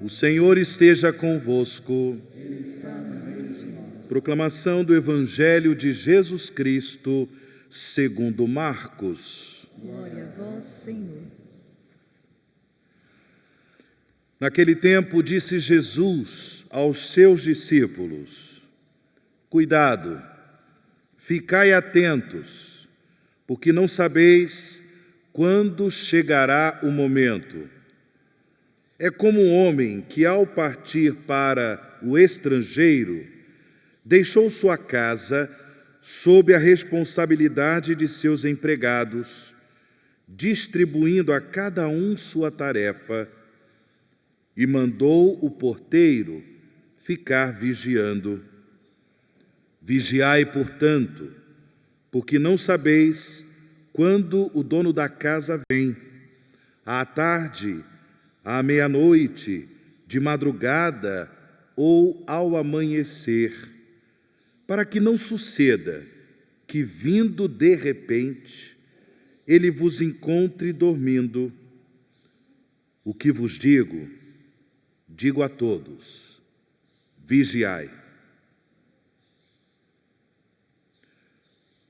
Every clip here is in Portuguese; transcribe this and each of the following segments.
O Senhor esteja convosco. Ele está no meio de nós. Proclamação do Evangelho de Jesus Cristo, segundo Marcos. Glória a vós, Senhor. Naquele tempo disse Jesus aos seus discípulos: Cuidado, ficai atentos, porque não sabeis quando chegará o momento. É como um homem que, ao partir para o estrangeiro, deixou sua casa sob a responsabilidade de seus empregados, distribuindo a cada um sua tarefa, e mandou o porteiro ficar vigiando. Vigiai, portanto, porque não sabeis quando o dono da casa vem, à tarde, à meia-noite, de madrugada ou ao amanhecer, para que não suceda que, vindo de repente, ele vos encontre dormindo. O que vos digo, digo a todos: vigiai.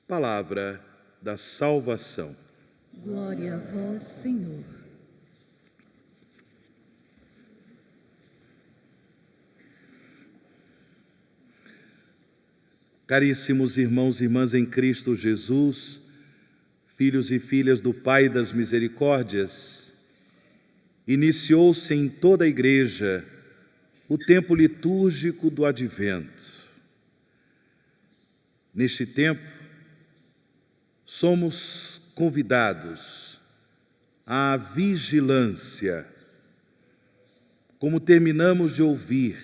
Palavra da salvação. Glória a vós, Senhor. Caríssimos irmãos e irmãs em Cristo Jesus, filhos e filhas do Pai das Misericórdias, iniciou-se em toda a Igreja o tempo litúrgico do Advento. Neste tempo, somos convidados à vigilância, como terminamos de ouvir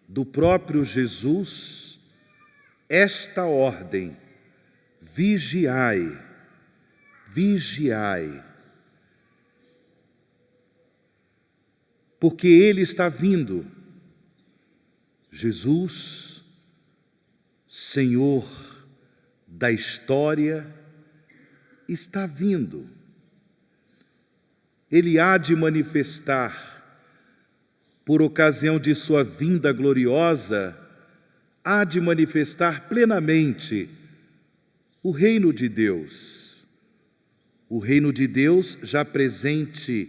do próprio Jesus esta ordem: vigiai, vigiai. Porque Ele está vindo. Jesus, Senhor da história, está vindo. Ele há de manifestar, por ocasião de sua vinda gloriosa, há de manifestar plenamente o reino de Deus. O reino de Deus já presente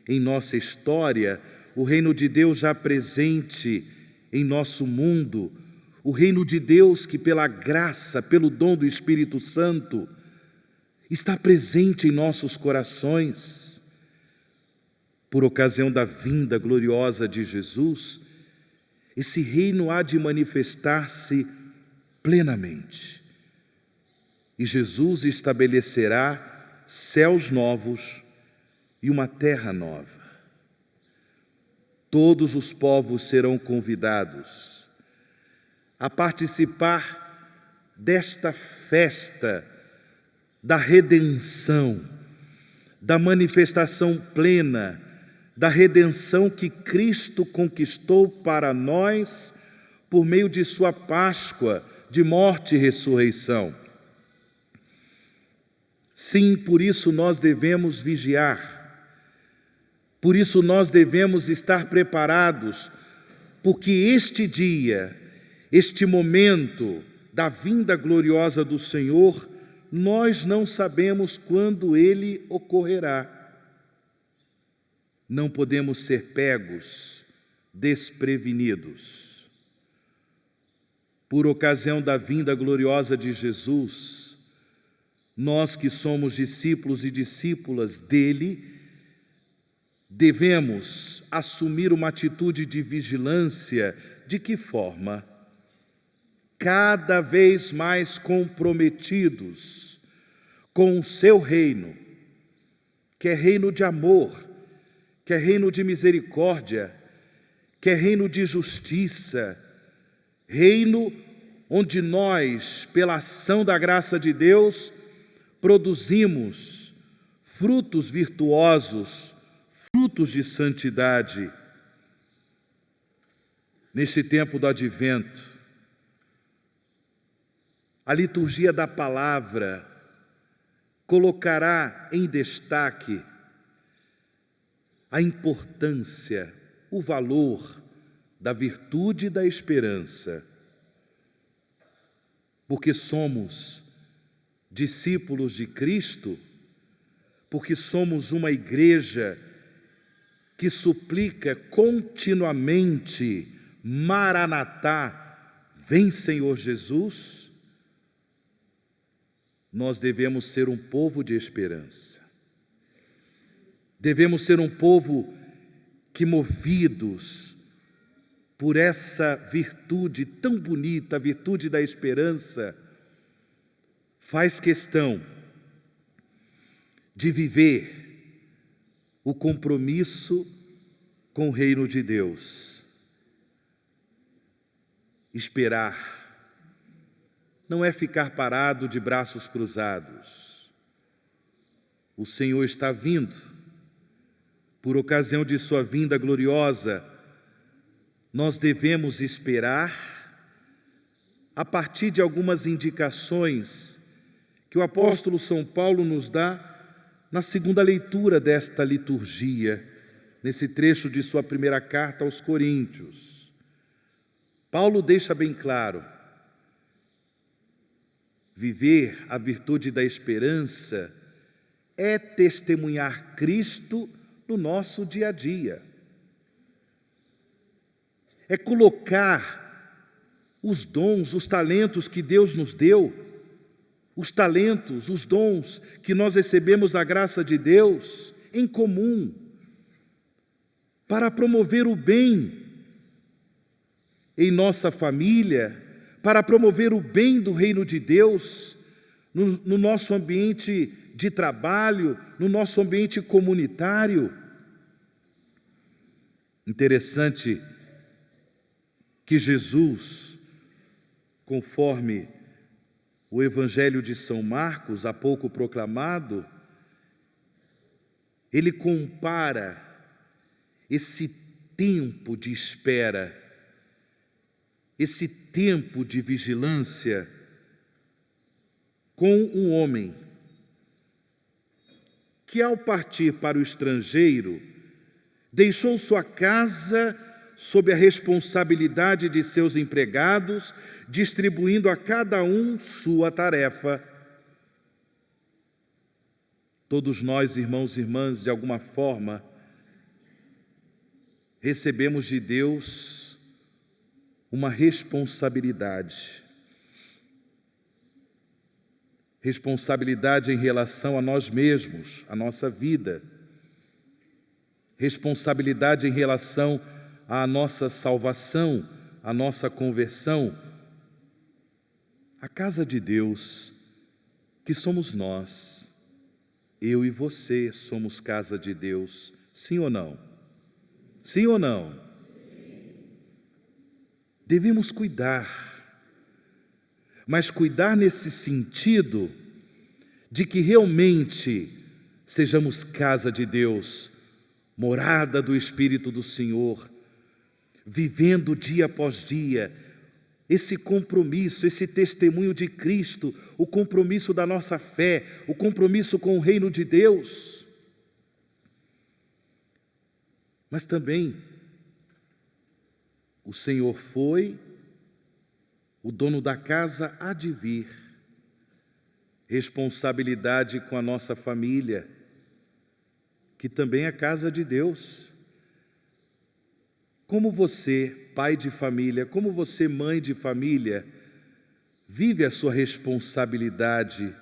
em nossa história, o reino de Deus já presente em nosso mundo, o reino de Deus que, pela graça, pelo dom do Espírito Santo, está presente em nossos corações. Por ocasião da vinda gloriosa de Jesus, esse reino há de manifestar-se plenamente. E Jesus estabelecerá céus novos e uma terra nova. Todos os povos serão convidados a participar desta festa da redenção, da manifestação plena da redenção que Cristo conquistou para nós por meio de sua Páscoa de morte e ressurreição. Sim, por isso nós devemos vigiar, por isso nós devemos estar preparados, porque este dia, este momento da vinda gloriosa do Senhor, nós não sabemos quando ele ocorrerá. Não podemos ser pegos, desprevenidos. Por ocasião da vinda gloriosa de Jesus, nós que somos discípulos e discípulas dele, devemos assumir uma atitude de vigilância. De que forma? Cada vez mais comprometidos com o seu reino, que é reino de amor, que é reino de misericórdia, que é reino de justiça, reino onde nós, pela ação da graça de Deus, produzimos frutos virtuosos, frutos de santidade. Neste tempo do Advento, a liturgia da palavra colocará em destaque a importância o valor da virtude da esperança, porque somos discípulos de Cristo, porque somos uma igreja que suplica continuamente: Maranatá, vem Senhor Jesus. Nós devemos ser um povo de esperança. Devemos ser um povo que, movidos por essa virtude tão bonita, a virtude da esperança, faz questão de viver o compromisso com o reino de Deus. Esperar não é ficar parado de braços cruzados. O Senhor está vindo. Por ocasião de sua vinda gloriosa, nós devemos esperar a partir de algumas indicações que o apóstolo São Paulo nos dá na segunda leitura desta liturgia, nesse trecho de sua primeira carta aos Coríntios. Paulo deixa bem claro: viver a virtude da esperança é testemunhar Cristo no nosso dia a dia. É colocar os dons, os talentos que Deus nos deu, os talentos, os dons que nós recebemos da graça de Deus em comum, para promover o bem em nossa família, para promover o bem do reino de Deus no nosso ambiente de trabalho, no nosso ambiente comunitário. Interessante que Jesus, conforme o Evangelho de São Marcos, há pouco proclamado, ele compara esse tempo de espera, esse tempo de vigilância, com um homem que, ao partir para o estrangeiro, deixou sua casa sob a responsabilidade de seus empregados, distribuindo a cada um sua tarefa. Todos nós, irmãos e irmãs, de alguma forma, recebemos de Deus uma responsabilidade. Responsabilidade em relação a nós mesmos, a nossa vida. Responsabilidade em relação à nossa salvação, à nossa conversão. A casa de Deus, que somos nós, eu e você somos casa de Deus, sim ou não? Sim ou não? Devemos cuidar, mas cuidar nesse sentido de que realmente sejamos casa de Deus, morada do Espírito do Senhor, vivendo dia após dia esse compromisso, esse testemunho de Cristo, o compromisso da nossa fé, o compromisso com o reino de Deus. Mas também o Senhor foi, o dono da casa há de vir. Responsabilidade com a nossa família, que também é casa de Deus. Como você, pai de família, como você, mãe de família, vive a sua responsabilidade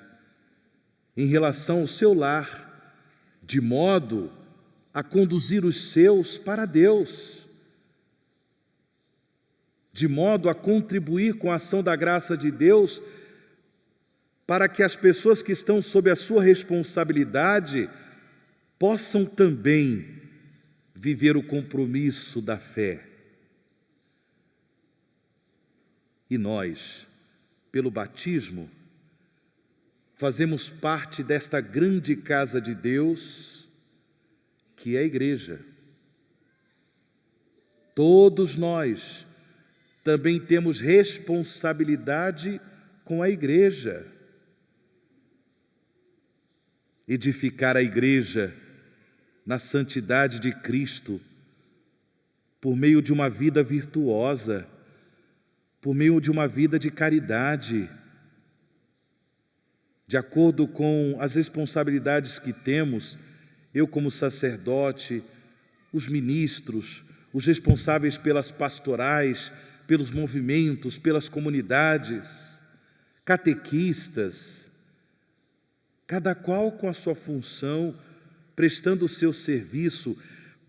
em relação ao seu lar, de modo a conduzir os seus para Deus, de modo a contribuir com a ação da graça de Deus, para que as pessoas que estão sob a sua responsabilidade possam também viver o compromisso da fé. E nós, pelo batismo, fazemos parte desta grande casa de Deus, que é a igreja. Todos nós também temos responsabilidade com a igreja. Edificar a igreja na santidade de Cristo, por meio de uma vida virtuosa, por meio de uma vida de caridade, de acordo com as responsabilidades que temos, eu como sacerdote, os ministros, os responsáveis pelas pastorais, pelos movimentos, pelas comunidades, catequistas, cada qual com a sua função, prestando o seu serviço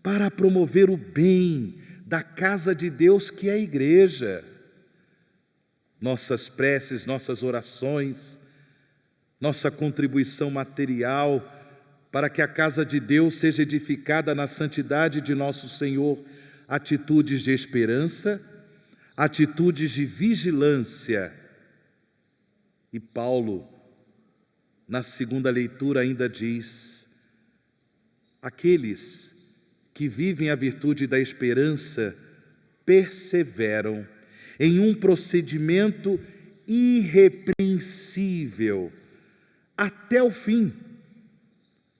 para promover o bem da casa de Deus que é a igreja. Nossas preces, nossas orações, nossa contribuição material para que a casa de Deus seja edificada na santidade de nosso Senhor, atitudes de esperança, atitudes de vigilância. E Paulo, na segunda leitura, ainda diz: aqueles que vivem a virtude da esperança perseveram em um procedimento irrepreensível até o fim,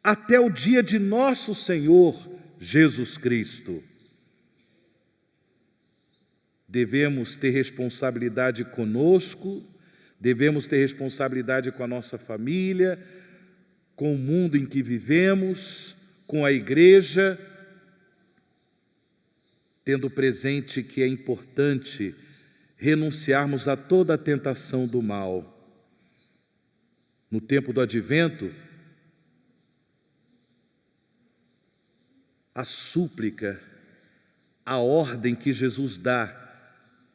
até o dia de nosso Senhor Jesus Cristo. Devemos ter responsabilidade conosco, devemos ter responsabilidade com a nossa família, com o mundo em que vivemos, com a igreja, tendo presente que é importante renunciarmos a toda a tentação do mal. No tempo do Advento, a súplica, a ordem que Jesus dá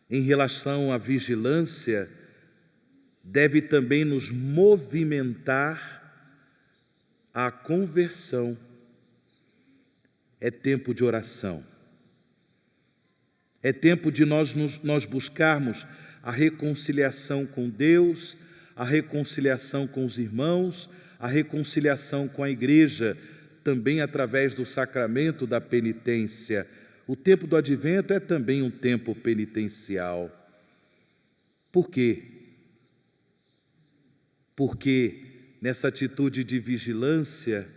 em relação à vigilância deve também nos movimentar à conversão. É tempo de oração. É tempo de nós buscarmos a reconciliação com Deus, a reconciliação com os irmãos, a reconciliação com a igreja, também através do sacramento da penitência. O tempo do Advento é também um tempo penitencial. Por quê? Porque nessa atitude de vigilância,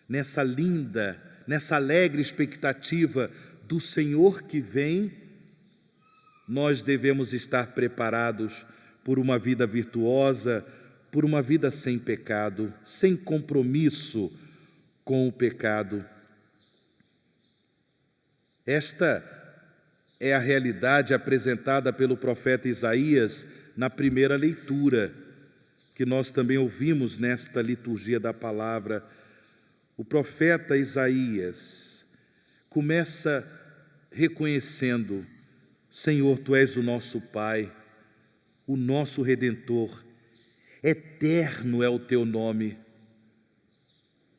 nessa linda, nessa alegre expectativa do Senhor que vem, nós devemos estar preparados por uma vida virtuosa, por uma vida sem pecado, sem compromisso com o pecado. Esta é a realidade apresentada pelo profeta Isaías na primeira leitura, que nós também ouvimos nesta liturgia da palavra. O profeta Isaías começa reconhecendo: Senhor, Tu és o nosso Pai, o nosso Redentor, eterno é o Teu nome.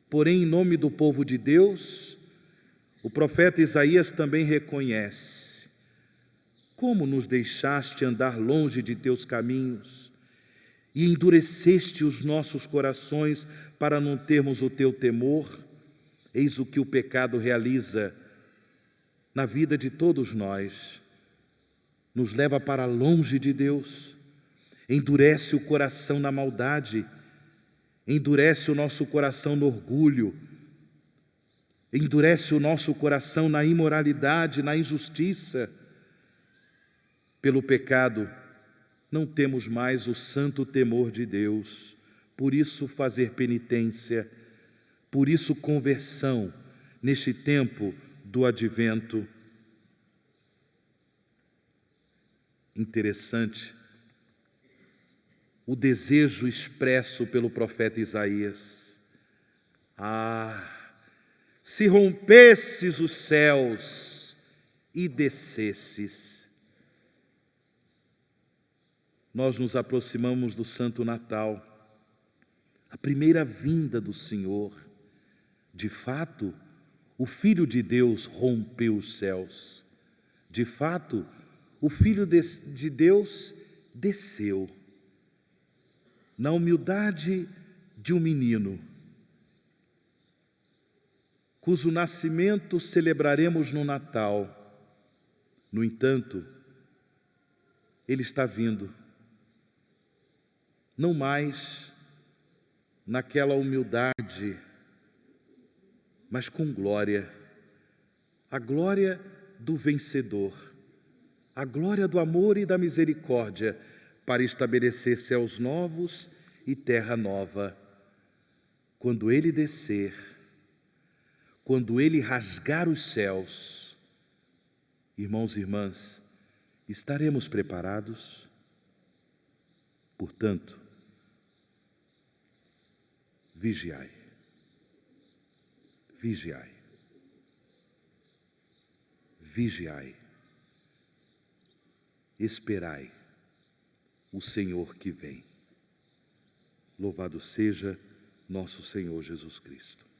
Porém, em nome do povo de Deus, o profeta Isaías também reconhece: como nos deixaste andar longe de Teus caminhos e endureceste os nossos corações para não termos o Teu temor. Eis o que o pecado realiza na vida de todos nós. Nos leva para longe de Deus, endurece o coração na maldade, endurece o nosso coração no orgulho, endurece o nosso coração na imoralidade, na injustiça. Pelo pecado, não temos mais o santo temor de Deus. Por isso, fazer penitência, por isso, conversão neste tempo do Advento. Interessante o desejo expresso pelo profeta Isaías: se rompesses os céus e descesses. Nós nos aproximamos do Santo Natal, a primeira vinda do Senhor. De fato, o Filho de Deus rompeu os céus. De fato, o Filho de Deus desceu. Na humildade de um menino, cujo nascimento celebraremos no Natal. No entanto, Ele está vindo, não mais naquela humildade, mas com glória, a glória do vencedor, a glória do amor e da misericórdia, para estabelecer céus novos e terra nova. Quando ele descer, quando ele rasgar os céus, irmãos e irmãs, estaremos preparados? Portanto, vigiai, vigiai, vigiai, esperai o Senhor que vem. Louvado seja nosso Senhor Jesus Cristo.